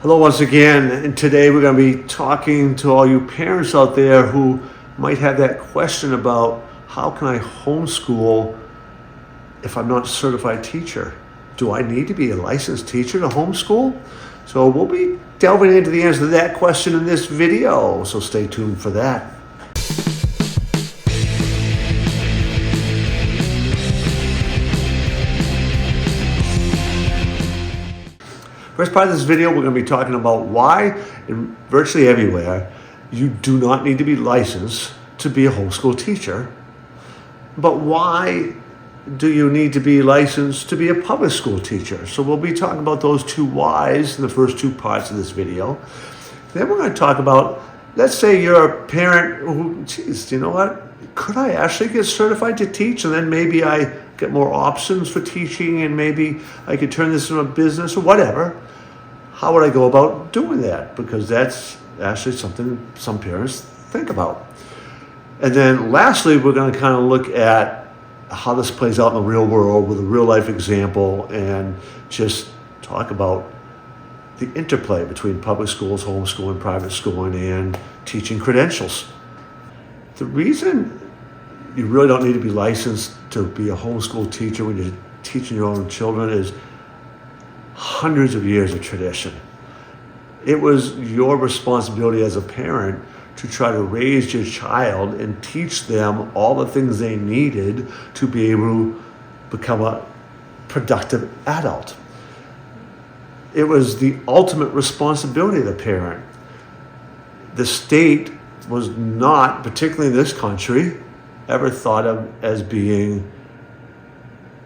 Hello once again, and today we're going to be talking to all you parents out there who might have that question about how can I homeschool if I'm not a certified teacher? Do I need to be a licensed teacher to homeschool? So we'll be delving into the answer to that question in this video, so stay tuned for that. First part of this video, we're going to be talking about why, in virtually everywhere, you do not need to be licensed to be a homeschool teacher. But why do you need to be licensed to be a public school teacher? So we'll be talking about those two whys in the first two parts of this video. Then we're going to talk about, let's say you're a parent who, geez, you know what? Could I actually get certified to teach? And then maybe I get more options for teaching and maybe I could turn this into a business or whatever. How would I go about doing that? Because that's actually something some parents think about. And then lastly, we're going to kind of look at how this plays out in the real world with a real life example and just talk about the interplay between public schools, homeschooling, private schooling, and teaching credentials. The reason you really don't need to be licensed to be a homeschool teacher when you're teaching your own children is hundreds of years of tradition. It was your responsibility as a parent to try to raise your child and teach them all the things they needed to be able to become a productive adult. It was the ultimate responsibility of the parent. The state was not, particularly in this country, ever thought of as being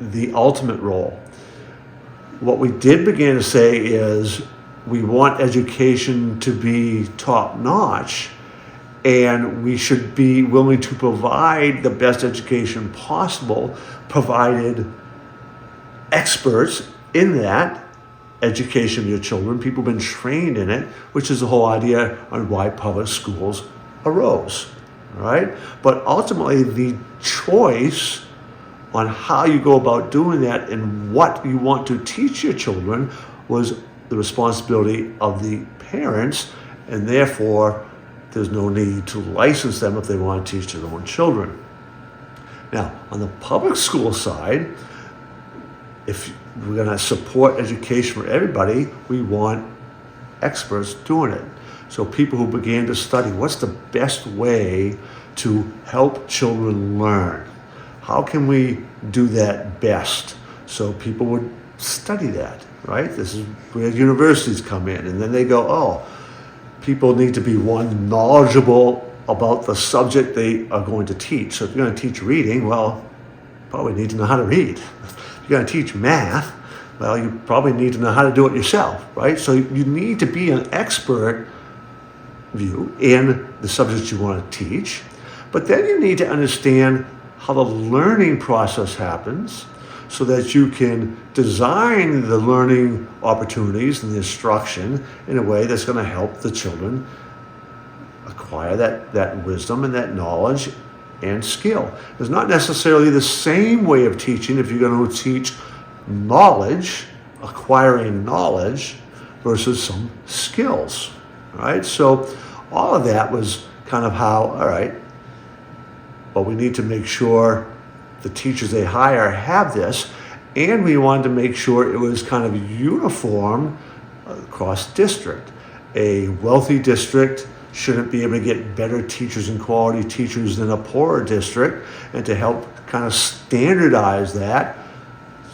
the ultimate role. What we did begin to say is we want education to be top-notch, and we should be willing to provide the best education possible, provided experts in that education of your children, people have been trained in it, which is the whole idea on why public schools arose, right? But ultimately, the choice on how you go about doing that and what you want to teach your children was the responsibility of the parents, and therefore there's no need to license them if they want to teach their own children. Now, on the public school side, if we're going to support education for everybody, we want experts doing it. So people who began to study what's the best way to help children learn. How can we do that best? So people would study that, right? This is where universities come in. And then they go, oh, people need to be, one, knowledgeable about the subject they are going to teach. So if you're going to teach reading, well, you probably need to know how to read. If you're going to teach math, well, you probably need to know how to do it yourself, right? So you need to be an expert in the subjects you want to teach. But then you need to understand how the learning process happens so that you can design the learning opportunities and the instruction in a way that's going to help the children acquire that wisdom and that knowledge and skill. It's not necessarily the same way of teaching if you're going to teach knowledge, acquiring knowledge, versus some skills, right? So all of that was kind of how, all right, but we need to make sure the teachers they hire have this, and we wanted to make sure it was kind of uniform across district. A wealthy district shouldn't be able to get better teachers and quality teachers than a poorer district, and to help kind of standardize that,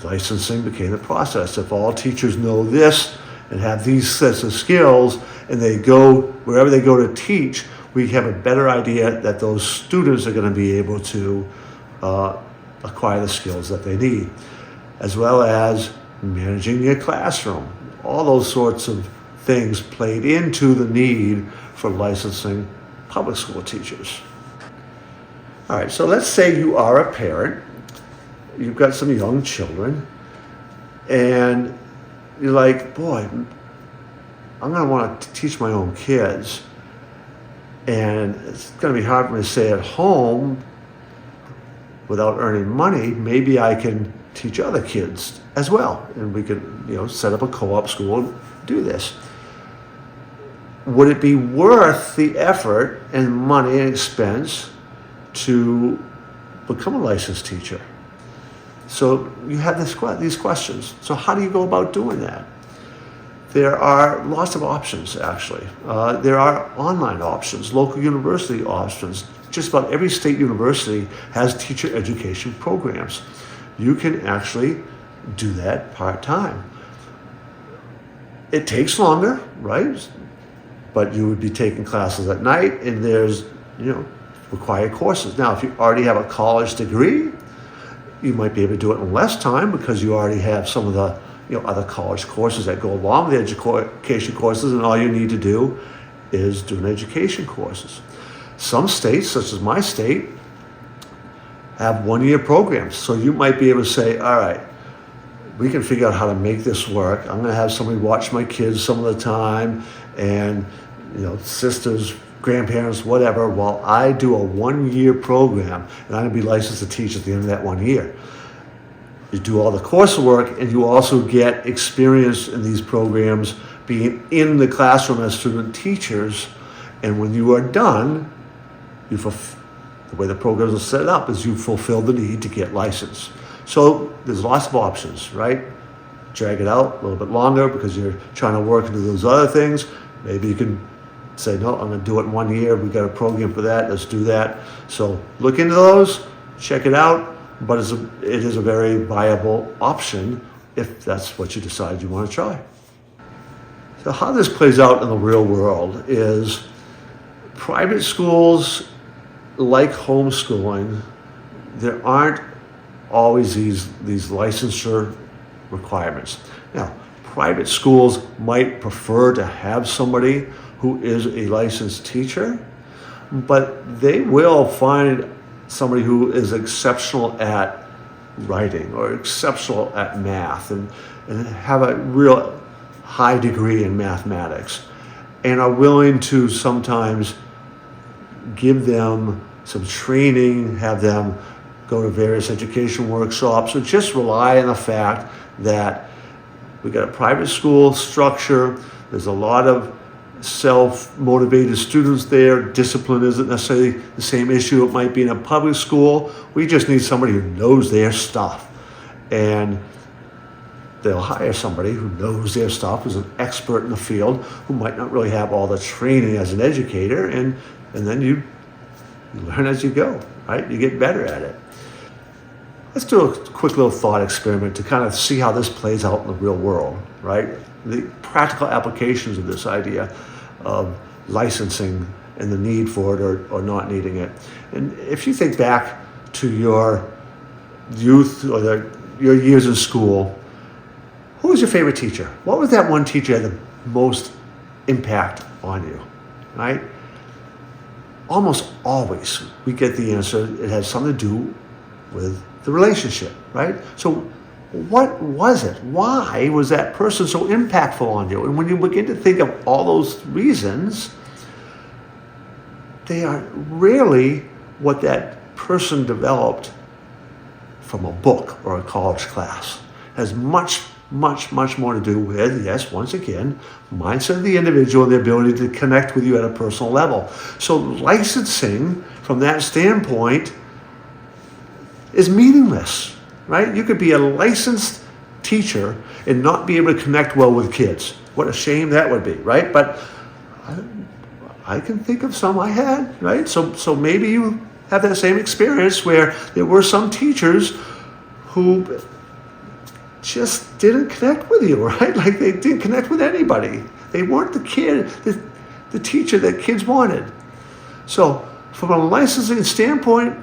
licensing became the process. If all teachers know this and have these sets of skills, and they go wherever they go to teach, we have a better idea that those students are going to be able to acquire the skills that they need, as well as managing your classroom. All those sorts of things played into the need for licensing public school teachers. All right, so let's say you are a parent, you've got some young children, and you're like, boy, I'm going to want to teach my own kids. And it's going to be hard for me to stay at home without earning money. Maybe I can teach other kids as well. And we could, set up a co-op school and do this. would it be worth the effort and money and expense to become a licensed teacher? So you have these questions. So how do you go about doing that? There are lots of options, actually. There are online options, local university options. Just about every state university has teacher education programs. You can actually do that part-time. It takes longer, right? But you would be taking classes at night, and there's, required courses. Now, if you already have a college degree, you might be able to do it in less time because you already have some of the other college courses that go along with the education courses, and all you need to do is do an education courses. Some states, such as my state, have one-year programs. So you might be able to say, all right, we can figure out how to make this work. I'm going to have somebody watch my kids some of the time, and sisters, grandparents, whatever, while I do a one-year program, and I'm going to be licensed to teach at the end of that 1 year. You do all the coursework, and you also get experience in these programs being in the classroom as student teachers. And when you are done, the way the programs are set up is you fulfill the need to get licensed. So there's lots of options, right? Drag it out a little bit longer because you're trying to work into those other things. Maybe you can say, no, I'm going to do it in 1 year. We've got a program for that. Let's do that. So look into those, check it out. But it is a very viable option if that's what you decide you want to try. So how this plays out in the real world is private schools, like homeschooling, there aren't always these licensure requirements. Now, private schools might prefer to have somebody who is a licensed teacher, but they will find somebody who is exceptional at writing or exceptional at math and have a real high degree in mathematics and are willing to sometimes give them some training, have them go to various education workshops, or just rely on the fact that we got a private school structure. There's a lot of self-motivated students there. Discipline isn't necessarily the same issue it might be in a public school. We just need somebody who knows their stuff. And they'll hire somebody who knows their stuff, who's an expert in the field, who might not really have all the training as an educator, and then you learn as you go, right? You get better at it. Let's do a quick little thought experiment to kind of see how this plays out in the real world, right? The practical applications of this idea of licensing and the need for it or not needing it. And if you think back to your youth or your years in school, who was your favorite teacher? What was that one teacher that had the most impact on you, right? Almost always we get the answer, it has something to do with the relationship, right? So what was it? Why was that person so impactful on you? And when you begin to think of all those reasons, they are rarely what that person developed from a book or a college class. It has much more to do with, yes, once again, mindset of the individual and the ability to connect with you at a personal level. So licensing from that standpoint is meaningless, right? You could be a licensed teacher and not be able to connect well with kids. What a shame that would be, right? But I can think of some I had, right? So maybe you have that same experience where there were some teachers who just didn't connect with you, right? Like they didn't connect with anybody. They weren't the teacher that kids wanted. So from a licensing standpoint,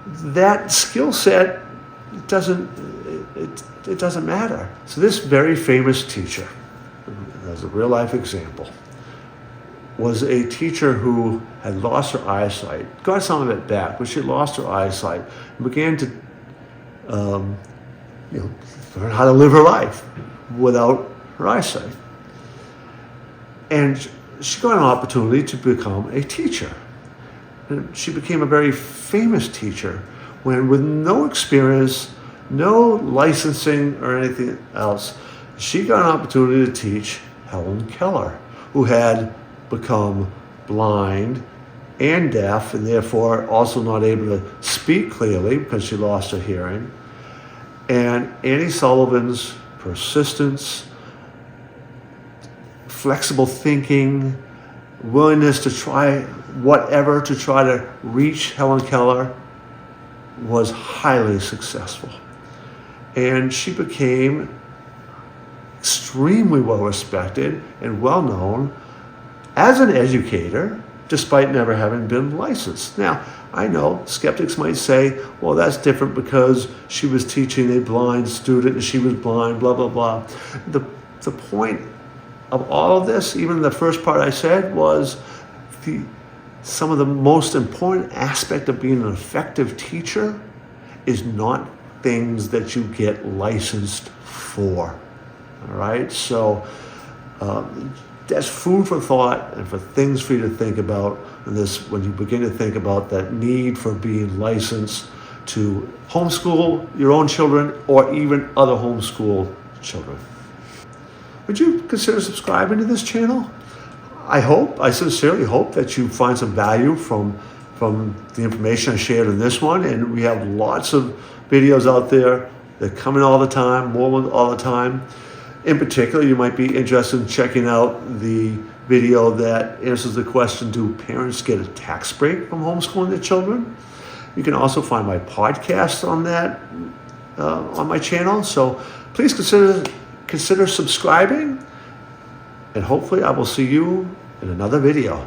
that skill set doesn't matter. So this very famous teacher, as a real life example, was a teacher who had lost her eyesight, got some of it back, but she lost her eyesight and began to learn how to live her life without her eyesight. And she got an opportunity to become a teacher. And she became a very famous teacher when, with no experience, no licensing or anything else, she got an opportunity to teach Helen Keller, who had become blind and deaf, and therefore also not able to speak clearly because she lost her hearing. And Anne Sullivan's persistence, flexible thinking, willingness to try whatever to try to reach Helen Keller was highly successful. And she became extremely well respected and well known as an educator, despite never having been licensed. Now, I know skeptics might say, well, that's different because she was teaching a blind student and she was blind, blah, blah, blah. The point of all of this, even the first part I said, was some of the most important aspect of being an effective teacher is not things that you get licensed for. All right, so that's food for thought and for things for you to think about in this when you begin to think about that need for being licensed to homeschool your own children or even other homeschool children. Would you consider subscribing to this channel? I sincerely hope that you find some value from the information I shared in this one, and we have lots of videos out there that come in all the time, more ones all the time. In particular, you might be interested in checking out the video that answers the question, do parents get a tax break from homeschooling their children? You can also find my podcast on that on my channel. So please consider subscribing, and hopefully I will see you in another video.